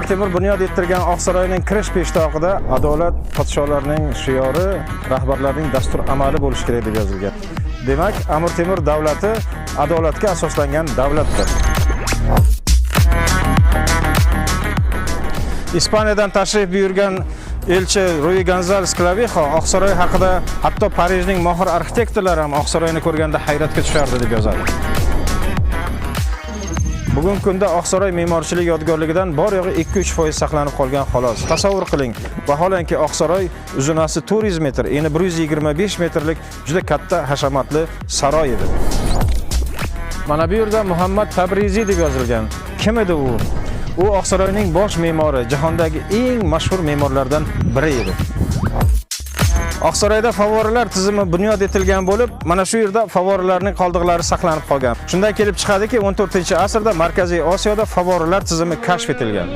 Amir Temur bunyod ettirgan Oqsaroyning kirish peshtoqida adolat podsholarning shiori, rahbarlarning dastur amali bo'lishi kerak deb yozilgan. Demak, Amir Temur davlati adolatga asoslangan davlatdir. Ispaniyadan tashrif buyurgan elchi Rui Gonzales Clavijo Oqsaroy haqida hatto Parijning mohir arxitektorlari ham Oqsaroyni ko'rganda hayratga tushardi deb yozadi. Bugungi kunda Oqsaroy me'morchilik yodgorligidan bor yo'g'i 2-3% saqlanib qolgan xolos. Tasavvur qiling, vaholanki Oqsaroy uzunasi 400 metr, eni 125 metrlik juda katta hashamatli saroy edi. Mana bu yerda Muhammad Tabriziy deb yozilgan. Kim edi u? U Oqsaroyning bosh me'mori, jahondagi eng mashhur me'morlardan biri edi. Oqsaroyda favoralar tizimi bunyod etilgan bo'lib, mana shu yerda favoralarning qoldiqlari saqlanib qolgan. Shundan kelib chiqadiki, 14-asrda Markaziy Osiyoda favoralar tizimi kashf etilgan.